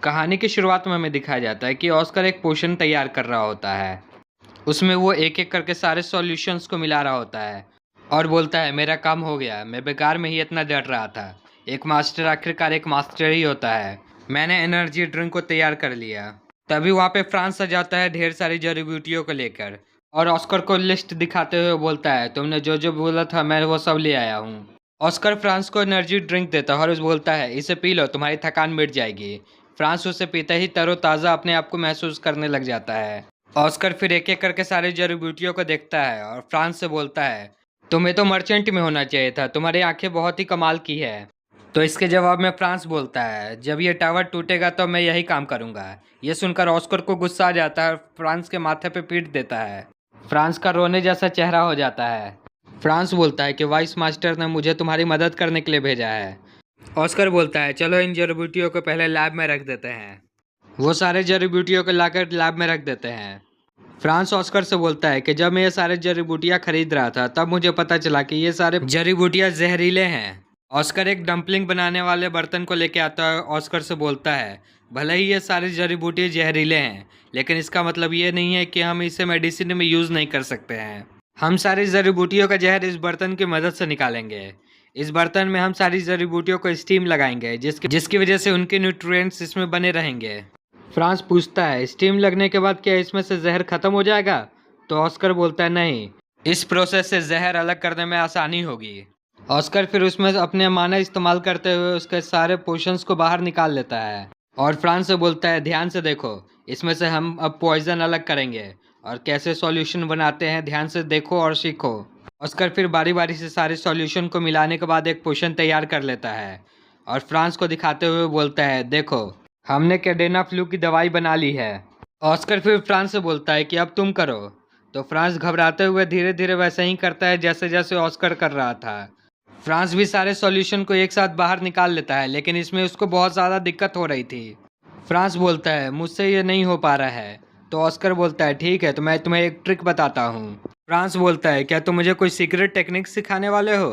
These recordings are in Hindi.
कहानी की शुरुआत में हमें दिखाया जाता है कि ऑस्कर एक पोशन तैयार कर रहा होता है। उसमें वो एक-एक करके सारे सॉल्यूशंस को मिला रहा होता है और बोलता है मेरा काम हो गया, मैं बेकार में ही इतना डर रहा था। एक मास्टर आखिरकार एक मास्टर ही होता है। मैंने एनर्जी ड्रिंक को तैयार कर लिया। तभी वहाँ पे फ्रांस आ जाता है ढेर सारी जड़ी-बूटियों को लेकर और ऑस्कर को लिस्ट दिखाते हुए बोलता है तुमने जो-जो बोला था मैं वो सब ले आया हूँ। ऑस्कर फ्रांस को एनर्जी ड्रिंक देता है और उसे बोलता है इसे पी लो, तुम्हारी थकान मिट जाएगी। फ्रांस उसे पीते ही तरोताज़ा अपने आप को महसूस करने लग जाता है। ऑस्कर फिर एक-एक करके सारी जड़ी-बूटियों को देखता है और फ्रांस से बोलता है तुम्हें तो मर्चेंट में होना चाहिए था, तुम्हारी आंखें बहुत ही कमाल की है। तो इसके जवाब में फ्रांस बोलता है जब ये टावर टूटेगा तो मैं यही काम करूंगा। ये सुनकर ऑस्कर को गुस्सा आ जाता है और फ्रांस के माथे पे पीट देता है। फ्रांस का रोने जैसा चेहरा हो जाता है। फ्रांस बोलता है कि वाइस मास्टर ने मुझे तुम्हारी मदद करने के लिए भेजा है। ऑस्कर बोलता है चलो इन जड़ी-बूटियों को पहले लैब में रख देते हैं। वो सारे जड़ी-बूटियों को लाकर लैब में रख देते हैं। फ्रांस ऑस्कर से बोलता है कि जब मैं ये सारे जड़ी-बूटियाँ खरीद रहा था तब मुझे पता चला कि ये सारे जड़ी-बूटियाँ जहरीले हैं। ऑस्कर एक डंपलिंग बनाने वाले बर्तन को लेके आता है। ऑस्कर से बोलता है भले ही ये सारे जड़ी-बूटी जहरीले हैं, लेकिन इसका मतलब ये नहीं है कि हम इसे मेडिसिन में यूज़ नहीं कर सकते हैं। हम सारी जड़ी-बूटियों का जहर इस बर्तन की मदद से निकालेंगे। इस बर्तन में हम सारी जड़ी-बूटियों को स्टीम लगाएंगे जिसकी वजह से उनके न्यूट्रिएंट्स इसमें बने रहेंगे। फ्रांस पूछता है स्टीम लगने के बाद क्या इसमें से जहर खत्म हो जाएगा? तो ऑस्कर बोलता है नहीं, इस प्रोसेस से जहर अलग करने में आसानी होगी। ऑस्कर फिर उसमें अपने माना इस्तेमाल करते हुए उसके सारे पोर्शंस को बाहर निकाल लेता है और फ्रांस से बोलता है ध्यान से देखो, इसमें से हम अब पॉइजन अलग करेंगे और कैसे सॉल्यूशन बनाते हैं ध्यान से देखो और सीखो। ऑस्कर फिर बारी बारी से सारे सॉल्यूशन को मिलाने के बाद एक पोशन तैयार कर लेता है और फ्रांस को दिखाते हुए बोलता है देखो हमने कैडेना फ्लू की दवाई बना ली है। ऑस्कर फिर फ्रांस से बोलता है कि अब तुम करो। तो फ्रांस घबराते हुए धीरे धीरे वैसे ही करता है जैसे जैसे ऑस्कर कर रहा था। फ्रांस भी सारे सॉल्यूशन को एक साथ बाहर निकाल लेता है, लेकिन इसमें उसको बहुत ज़्यादा दिक्कत हो रही थी। फ्रांस बोलता है मुझसे ये नहीं हो पा रहा है। तो ऑस्कर बोलता है ठीक है, तो मैं तुम्हें एक ट्रिक बताता हूँ। फ्रांस बोलता है क्या तुम मुझे कोई सीक्रेट टेक्निक सिखाने वाले हो?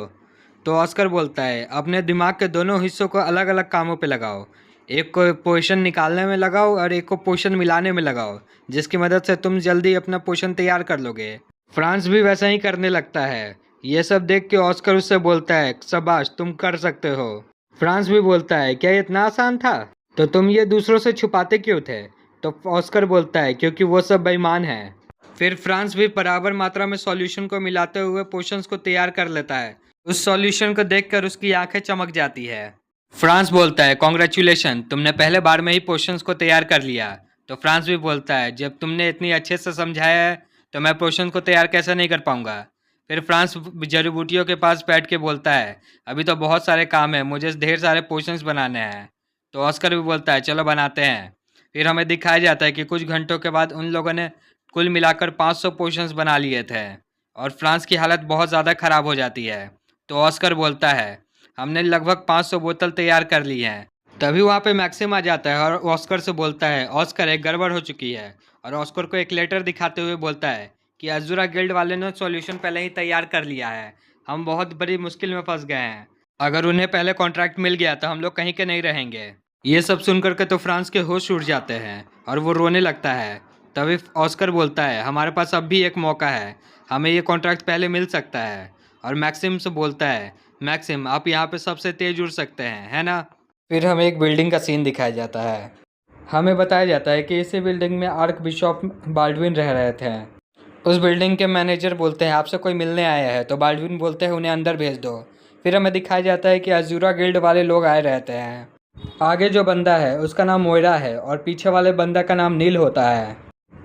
तो ऑस्कर बोलता है अपने दिमाग के दोनों हिस्सों को अलग अलग कामों पे लगाओ। एक को पोषण निकालने में लगाओ और एक को पोषण मिलाने में लगाओ, जिसकी मदद से तुम जल्दी अपना पोषण तैयार कर लोगे। फ्रांस भी वैसा ही करने लगता है। ये सब देख के ऑस्कर उससे बोलता है शाबाश, तुम कर सकते हो। फ्रांस भी बोलता है क्या ये इतना आसान था? तो तुम ये दूसरों से छुपाते क्यों थे? तो ऑस्कर बोलता है क्योंकि वो सब बेईमान हैं। फिर फ्रांस भी बराबर मात्रा में सॉल्यूशन को मिलाते हुए पोशंस को तैयार कर लेता है। उस सॉल्यूशन को देखकर उसकी आंखें चमक जाती है। फ्रांस बोलता है कॉन्ग्रेचुलेशन, तुमने पहले बार में ही पोशंस को तैयार कर लिया। तो फ्रांस भी बोलता है जब तुमने इतनी अच्छे से समझाया है तो मैं पोशन को तैयार कैसे नहीं कर पाऊंगा। फिर फ्रांस जड़ी बूटियों के पास बैठ के बोलता है अभी तो बहुत सारे काम है, मुझे ढेर सारे पोशंस बनाने हैं। तो ऑस्कर भी बोलता है चलो बनाते हैं। फिर हमें दिखाया जाता है कि कुछ घंटों के बाद उन लोगों ने कुल मिलाकर 500 पोशंस बना लिए थे और फ्रांस की हालत बहुत ज़्यादा ख़राब हो जाती है। तो ऑस्कर बोलता है हमने लगभग 500 बोतल तैयार कर ली हैं। तभी वहाँ पे मैक्सिम आ जाता है और ऑस्कर से बोलता है ऑस्कर एक गड़बड़ हो चुकी है, और ऑस्कर को एक लेटर दिखाते हुए बोलता है कि अज़ूरा गिल्ड वाले ने सॉल्यूशन पहले ही तैयार कर लिया है, हम बहुत बड़ी मुश्किल में फंस गए हैं। अगर उन्हें पहले कॉन्ट्रैक्ट मिल गया तो हम लोग कहीं के नहीं रहेंगे। ये सब सुनकर के तो फ्रांस के होश उड़ जाते हैं और वो रोने लगता है। तभी ऑस्कर बोलता है हमारे पास अब भी एक मौका है, हमें ये कॉन्ट्रैक्ट पहले मिल सकता है। और मैक्सिम से बोलता है मैक्सिम आप यहाँ पे सबसे तेज उड़ सकते हैं, है ना? फिर हमें एक बिल्डिंग का सीन दिखाया जाता है। हमें बताया जाता है कि इसी बिल्डिंग में आर्क बिशॉप बाल्डविन रह रहे थे। उस बिल्डिंग के मैनेजर बोलते हैं आपसे कोई मिलने आया है, तो बाल्डविन बोलते हैं उन्हें अंदर भेज दो। फिर हमें दिखाया जाता है कि अज़ूरा गिल्ड वाले लोग आए रहते हैं। आगे जो बंदा है उसका नाम मोयरा है और पीछे वाले बंदा का नाम नील होता है।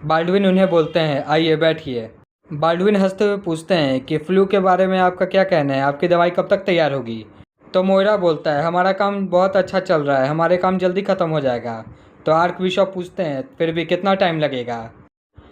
बाल्डविन उन्हें बोलते हैं आइए बैठिए। बाल्डविन हंसते हुए पूछते हैं कि फ्लू के बारे में आपका क्या कहना है, आपकी दवाई कब तक तैयार होगी? तो मोयरा बोलता है हमारा काम बहुत अच्छा चल रहा है, हमारे काम जल्दी ख़त्म हो जाएगा। तो आर्क बिशॉप पूछते हैं फिर भी कितना टाइम लगेगा?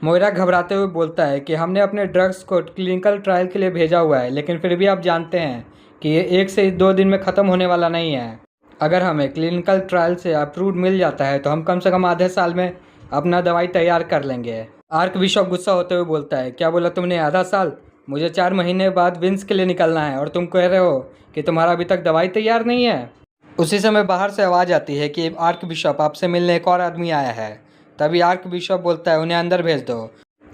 मोयरा घबराते हुए बोलता है कि हमने अपने ड्रग्स को क्लिनिकल ट्रायल के लिए भेजा हुआ है, लेकिन फिर भी आप जानते हैं कि ये 1 से 2 दिन में ख़त्म होने वाला नहीं है। अगर हमें क्लिनिकल ट्रायल से अप्रूव मिल जाता है तो हम कम से कम आधे साल में अपना दवाई तैयार कर लेंगे। आर्क बिशॉप गुस्सा होते हुए बोलता है क्या बोला तुमने, आधा साल? मुझे 4 महीने बाद विंस के लिए निकलना है और तुम कह रहे हो कि तुम्हारा अभी तक दवाई तैयार नहीं है? उसी समय बाहर से आवाज़ आती है कि आर्क बिशप आपसे मिलने एक और आदमी आया है। तभी आर्क बिशप बोलता है उन्हें अंदर भेज दो।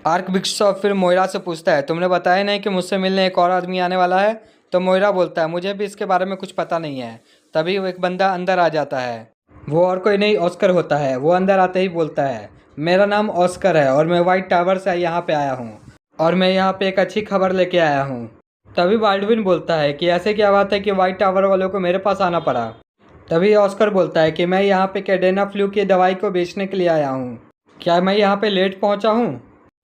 आर्क बिशप फिर मोइरा से पूछता है तुमने बताया नहीं कि मुझसे मिलने एक और आदमी आने वाला है। तो मोइरा बोलता है मुझे भी इसके बारे में कुछ पता नहीं है। तभी वो एक बंदा अंदर आ जाता है। वो और कोई नहीं ऑस्कर होता है। वो अंदर आते ही बोलता है मेरा नाम ऑस्कर है और मैं वाइट टावर से यहाँ पे आया हूँ और मैं यहाँ पे एक अच्छी खबर लेके आया हूँ। तभी बाल्डविन बोलता है कि ऐसे क्या बात है कि वाइट टावर वालों को मेरे पास आना पड़ा। तभी ऑस्कर बोलता है कि मैं यहाँ पे कैडेना फ्लू की दवाई को बेचने के लिए आया हूँ। क्या मैं यहाँ पे लेट पहुँचा हूँ?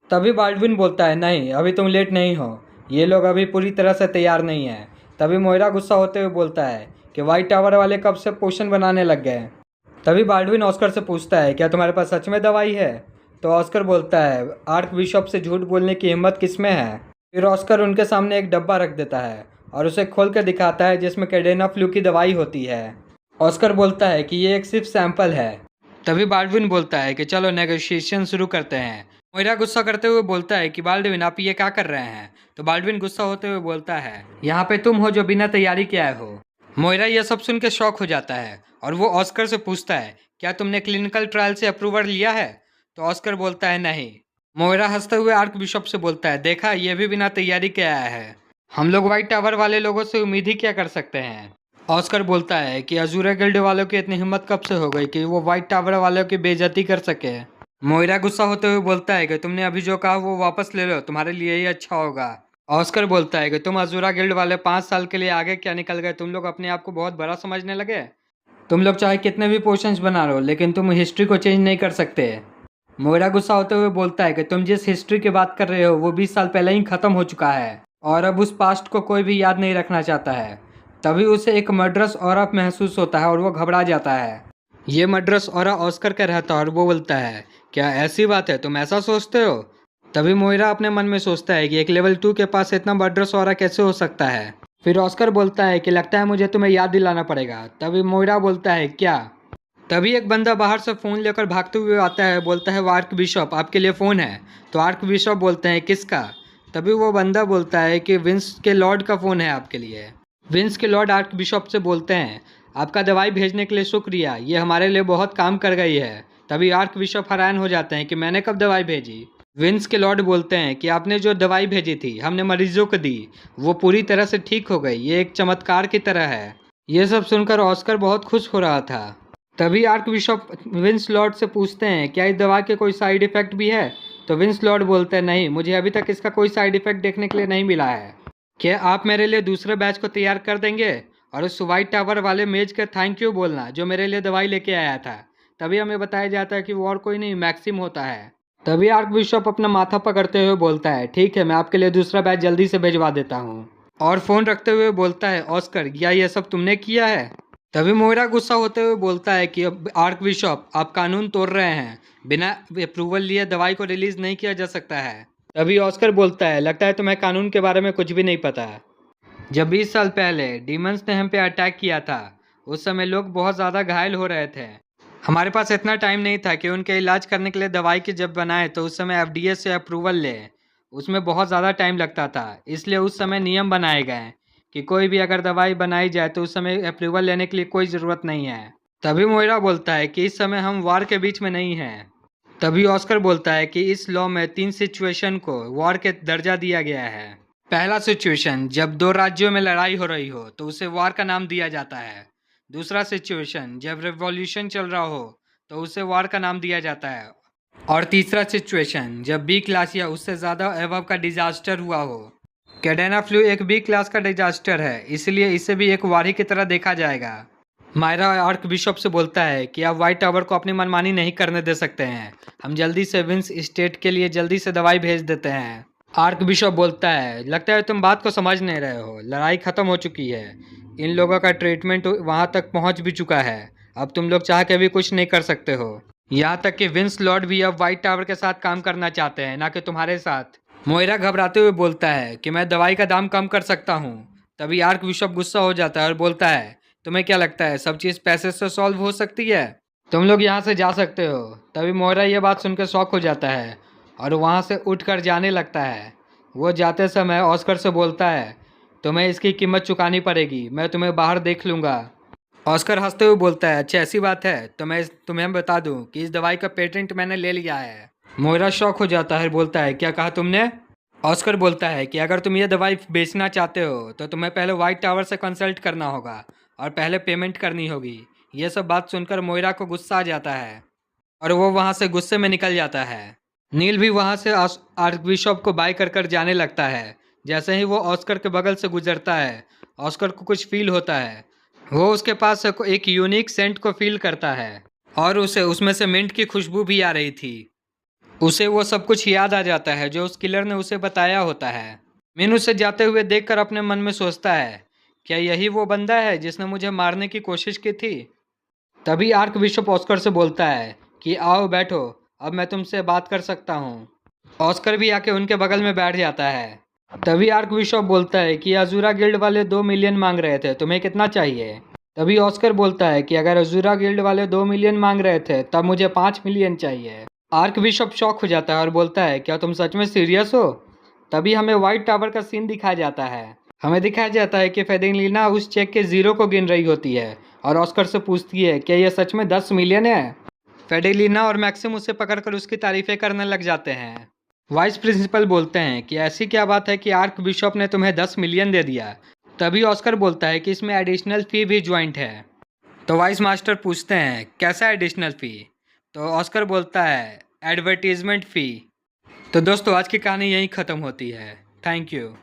तभी बाल्डविन बोलता है नहीं, अभी तुम लेट नहीं हो। ये लोग अभी पूरी तरह से तैयार नहीं हैं। तभी मोइरा गुस्सा होते हुए बोलता है कि वाइट टावर वाले कब से पोशन बनाने लग गए। तभी बाल्डविन ऑस्कर से पूछता है क्या तुम्हारे पास सच में दवाई है? तो ऑस्कर बोलता है आर्क बिशप से झूठ बोलने की हिम्मत किसमें है। फिर ऑस्कर उनके सामने एक डब्बा रख देता है और उसे खोल कर दिखाता है जिसमें कैडेना फ्लू की दवाई होती है। ऑस्कर बोलता है कि ये एक सिर्फ सैंपल है। तभी बाल्डविन बोलता है कि चलो नेगोशिएशन शुरू करते हैं। मोइरा गुस्सा करते हुए बोलता है कि बाल्डविन आप ये क्या कर रहे हैं? तो बाल्डविन गुस्सा होते हुए बोलता है यहाँ पे तुम हो जो बिना तैयारी के आए हो। मोइरा यह सब सुन के शॉक हो जाता है और वो ऑस्कर से पूछता है क्या तुमने क्लिनिकल ट्रायल से अप्रूवल लिया है? तो ऑस्कर बोलता है नहीं। मोइरा हंसते हुए आर्क बिशप से बोलता है देखा ये भी बिना तैयारी के आया है। हम लोग वाइट टावर वाले लोगों से उम्मीद ही क्या कर सकते हैं। ऑस्कर बोलता है कि अजूरा गिल्ड वालों की इतनी हिम्मत कब से हो गई कि वो वाइट टावर वालों की बेइज्जती कर सके। मोइरा गुस्सा होते हुए बोलता है कि तुमने अभी जो कहा वो वापस ले लो, तुम्हारे लिए ही अच्छा होगा। ऑस्कर बोलता है कि तुम अजूरा गिल्ड वाले 5 साल के लिए आगे क्या निकल गए, तुम लोग अपने आप को बहुत बड़ा समझने लगे। तुम लोग चाहे कितने भी पोशंस बना लो लेकिन तुम हिस्ट्री को चेंज नहीं कर सकते। मोइरा गुस्सा होते हुए बोलता है कि तुम जिस हिस्ट्री की बात कर रहे हो वो 20 साल पहले ही खत्म हो चुका है और अब उस पास्ट को कोई भी याद नहीं रखना चाहता है। तभी उसे एक मर्डरस ऑरा महसूस होता है और वो घबरा जाता है। ये मर्डरस ऑरा ऑस्कर का रहता है और वो बोलता है क्या ऐसी बात है, तुम ऐसा सोचते हो? तभी मोइरा अपने मन में सोचता है कि एक लेवल 2 के पास इतना मर्डरस ऑरा कैसे हो सकता है। फिर ऑस्कर बोलता है कि लगता है मुझे तुम्हें याद दिलाना पड़ेगा। तभी मोइरा बोलता है क्या? तभी एक बंदा बाहर से फ़ोन लेकर भागते हुए आता है, बोलता है वो आर्क बिशप आपके लिए फ़ोन है। तो आर्क बिशप बोलते हैं किसका? तभी वो बंदा बोलता है कि विंस के लॉर्ड का फ़ोन है आपके लिए। विंस के लॉर्ड आर्क बिशप से बोलते हैं आपका दवाई भेजने के लिए शुक्रिया, ये हमारे लिए बहुत काम कर गई है। तभी आर्क बिशप हैरान हो जाते हैं कि मैंने कब दवाई भेजी। विंस के लॉर्ड बोलते हैं कि आपने जो दवाई भेजी थी हमने मरीजों को दी, वो पूरी तरह से ठीक हो गई, ये एक चमत्कार की तरह है। ये सब सुनकर ऑस्कर बहुत खुश हो रहा था। तभी आर्क बिशप विंस लॉर्ड से पूछते हैं क्या इस दवा के कोई साइड इफ़ेक्ट भी है? तो विंस लॉर्ड बोलते हैं नहीं, मुझे अभी तक इसका कोई साइड इफ़ेक्ट देखने के लिए नहीं मिला है। क्या आप मेरे लिए दूसरे बैच को तैयार कर देंगे और उस वाइट टावर वाले मेज का थैंक यू बोलना जो मेरे लिए दवाई लेके आया था। तभी हमें बताया जाता है कि वो और कोई नहीं मैक्सिम होता है। तभी आर्क बिशप अपना माथा पकड़ते हुए बोलता है ठीक है, मैं आपके लिए दूसरा बैच जल्दी से भिजवा देता हूँ। और फ़ोन रखते हुए बोलता है ऑस्कर क्या ये सब तुमने किया है? तभी मोइरा गुस्सा होते हुए बोलता है कि अब आर्क बिशप आप कानून तोड़ रहे हैं, बिना अप्रूवल लिए दवाई को रिलीज नहीं किया जा सकता है। तभी ऑस्कर बोलता है लगता है तुम्हें कानून के बारे में कुछ भी नहीं पता। जब 20 साल पहले डीमंस ने हम पे अटैक किया था उस समय लोग बहुत ज़्यादा घायल हो रहे थे। हमारे पास इतना टाइम नहीं था कि उनके इलाज करने के लिए दवाई की जब बनाए तो उस समय एफडीए से अप्रूवल ले, उसमें बहुत ज़्यादा टाइम लगता था। इसलिए उस समय नियम बनाए गए कि कोई भी अगर दवाई बनाई जाए तो उस समय अप्रूवल लेने के लिए कोई ज़रूरत नहीं है। तभी मोइरा बोलता है कि इस समय हम वार के बीच में नहीं हैं। तभी ऑस्कर बोलता है कि इस लॉ में 3 सिचुएशन को वॉर के दर्जा दिया गया है। पहला सिचुएशन जब 2 राज्यों में लड़ाई हो रही हो तो उसे वॉर का नाम दिया जाता है। दूसरा सिचुएशन जब रिवॉल्यूशन चल रहा हो तो उसे वॉर का नाम दिया जाता है। और तीसरा सिचुएशन जब बी क्लास या उससे ज़्यादा एवब का डिजास्टर हुआ हो। कैडेना फ्लू एक बी क्लास का डिजास्टर है, इसलिए इसे भी एक वारी की तरह देखा जाएगा। मायरा आर्क बिशप से बोलता है कि आप वाइट टावर को अपनी मनमानी नहीं करने दे सकते हैं, हम जल्दी से विंस स्टेट के लिए जल्दी से दवाई भेज देते हैं। आर्क बिशप बोलता है लगता है तुम बात को समझ नहीं रहे हो, लड़ाई ख़त्म हो चुकी है, इन लोगों का ट्रीटमेंट वहाँ तक पहुँच भी चुका है, अब तुम लोग चाह के भी कुछ नहीं कर सकते हो। यहाँ तक कि विंस लॉर्ड भी अब वाइट टावर के साथ काम करना चाहते हैं, ना कि तुम्हारे साथ। मोइरा घबराते हुए बोलता है कि मैं दवाई का दाम कम कर सकता हूँ। तभी आर्क बिशप गुस्सा हो जाता है और बोलता है तुम्हें क्या लगता है सब चीज़ पैसे से सॉल्व हो सकती है, तुम लोग यहाँ से जा सकते हो। तभी मोइरा ये बात सुनकर शॉक हो जाता है और वहाँ से उठकर जाने लगता है। वो जाते समय ऑस्कर से बोलता है तुम्हें इसकी कीमत चुकानी पड़ेगी, मैं तुम्हें बाहर देख लूँगा। ऑस्कर हंसते हुए बोलता है, अच्छा ऐसी बात है तो मैं तुम्हें बता दूं कि इस दवाई का पेटेंट मैंने ले लिया है। मोइरा शॉक हो जाता है, बोलता है, क्या कहा तुमने? ऑस्कर बोलता है कि अगर तुम ये दवाई बेचना चाहते हो तो तुम्हें पहले वाइट टावर से कंसल्ट करना होगा और पहले पेमेंट करनी होगी। ये सब बात सुनकर मोइरा को गुस्सा आ जाता है और वो वहाँ से गुस्से में निकल जाता है। नील भी वहाँ से आर्क बिशप को बाय कर कर जाने लगता है। जैसे ही वो ऑस्कर के बगल से गुजरता है, ऑस्कर को कुछ फील होता है। वो उसके पास से एक यूनिक सेंट को फील करता है और उसे उसमें से मिंट की खुशबू भी आ रही थी। उसे वो सब कुछ याद आ जाता है जो उस किलर ने उसे बताया होता है। मिन उसे जाते हुए देखकर अपने मन में सोचता है, क्या यही वो बंदा है जिसने मुझे मारने की कोशिश की थी? तभी आर्क बिशप ऑस्कर से बोलता है कि आओ बैठो, अब मैं तुमसे बात कर सकता हूँ। ऑस्कर भी आके उनके बगल में बैठ जाता है। तभी आर्क बिशप बोलता है कि अजूरा गिल्ड वाले 2 मिलियन मांग रहे थे, तुम्हें कितना चाहिए? तभी ऑस्कर बोलता है कि अगर अजूरा गिल्ड वाले 2 मिलियन मांग रहे थे तब मुझे 5 मिलियन चाहिए। आर्क बिशप शॉक हो जाता है और बोलता है, क्या तुम सच में सीरियस हो? तभी हमें व्हाइट टावर का सीन दिखाया जाता है। हमें दिखाया जाता है कि फेडेलिना उस चेक के जीरो को गिन रही होती है और ऑस्कर से पूछती है, क्या यह सच में 10 मिलियन है? फेडेलिना और मैक्सिम उसे पकड़कर उसकी तारीफें करने लग जाते हैं। वाइस प्रिंसिपल बोलते हैं कि ऐसी क्या बात है कि आर्क बिशप ने तुम्हें 10 मिलियन दे दिया। तभी ऑस्कर बोलता है कि इसमें एडिशनल फ़ी भी ज्वाइंट है। तो वाइस मास्टर पूछते हैं, कैसा एडिशनल फ़ी? तो ऑस्कर बोलता है, एडवर्टीजमेंट फ़ी। तो दोस्तों आज की कहानी यहीं ख़त्म होती है। Thank you.